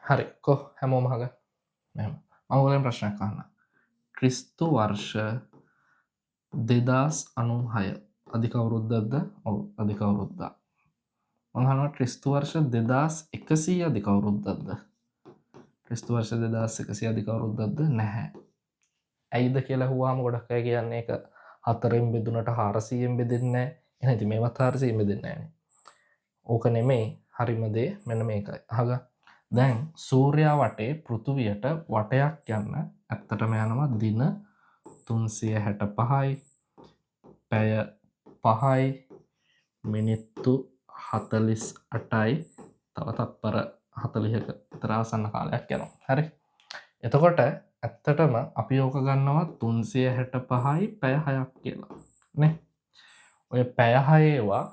හරි හැමෝම අහගන්න. මෙහෙම. මම ඔයගොල්ලන් ප්‍රශ්නයක් අහන්න. ක්‍රිස්තු වර්ෂ 2096 අධික අවුරුද්දක්ද? ඔව් අධික අවුරුද්දක්. මම අහනවා ක්‍රිස්තු වර්ෂ 2100 අධික අවුරුද්දක්ද? ක්‍රිස්තු වර්ෂ 2100 අධික අවුරුද්දක්ද? නැහැ. ඇයිද කියලා අහුවාම ගොඩක් අය කියන්නේ ඒක 4න් බෙදුනට 400න් බෙදෙන්නේ නැහැ. එහෙනම් ඉතින් මේවත් 400න් බෙදෙන්නේ නැහැනේ. ඕක නෙමෙයි හරිම දේ මෙන්න මේකයි. අහගන්න. දැන් සූර්යා වටේ පෘථුවියට වටයක් යන්න ඇත්තටම යනවා දින 365යි පැය 5යි මිනිත්තු 48යි තව තත්පර 40ක විතර ආසන්න කාලයක් යනවා. හරි. එතකොට ඇත්තටම අපි ඕක ගන්නවා 365යි පැය 6ක් කියලා. නේ? ඔය පැය 6 ඒවා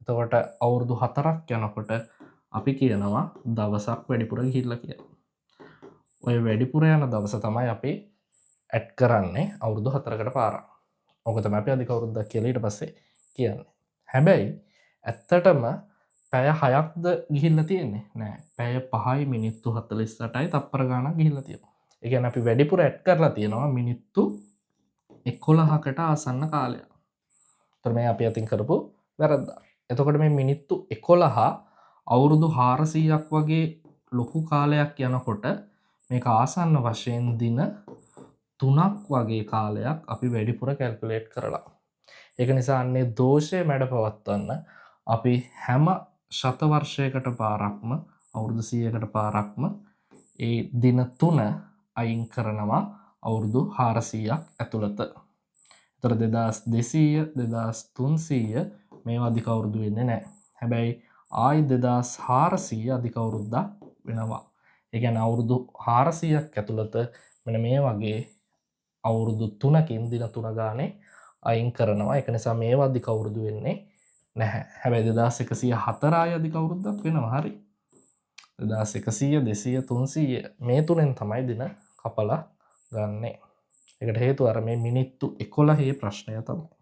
එතකොට අවුරුදු 4ක් යනකොට අපි කියනවා දවසක් වැඩිපුර ගිහිල්ලා කියලා. ඔය වැඩිපුර යන දවස තමයි අපි ඇඩ් කරන්නේ අවුරුදු 4කට පාරක්. ඕක තමයි අපි අධික අවුරුද්දක් කියලා ඊට පස්සේ කියන්නේ. හැබැයි ඇත්තටම පැය 6ක්ද ගිහිල්ලා තියෙන්නේ? නෑ. පැය 5යි මිනිත්තු 48යි තත්පර ගාණක් ගිහිල්ලා තියෙනවා. ඒ කියන්නේ අපි වැඩිපුර ඇඩ් කරලා තියෙනවා මිනිත්තු 11කට ආසන්න කාලයක්. ඒතර මේ අපි අතින් කරපු වැරද්දක්. එතකොට මේ මිනිත්තු 11 අවුරුදු 400ක් වගේ ලොකු කාලයක් යනකොට මේක ආසන්න වශයෙන් දින 3ක් වගේ කාලයක් අපි වැඩිපුර කැල්කියුලේට් කරලා. ඒක නිසා අන්නේ දෝෂය මැඩ පවත්වන්න අපි හැම ශත වර්ෂයකට පාරක්ම අවුරුදු 100කට පාරක්ම ඒ දින 3 අයින් කරනවා අවුරුදු 400ක් ඇතුළත. ඒතර 2200 2300 මේවා අධික අවුරුදු වෙන්නේ නැහැ. හැබැයි ආයි 2400 අධික අවුරුද්දක් වෙනවා. ඒ කියන්නේ අවුරුදු 400ක් ඇතුළත මෙන්න මේ වගේ අවුරුදු 3කින් දින 3 ගානේ අයින් කරනවා. ඒක නිසා මේවා අධික අවුරුදු වෙන්නේ නැහැ. හැබැයි 2104 ආයි අධික අවුරුද්දක් වෙනවා. හරි. 2100 200 300 මේ තුනෙන් තමයි දින කපලා ගන්නෙ. ඒකට හේතුව අර මේ මිනිත්තු 11 ප්‍රශ්නය තමයි.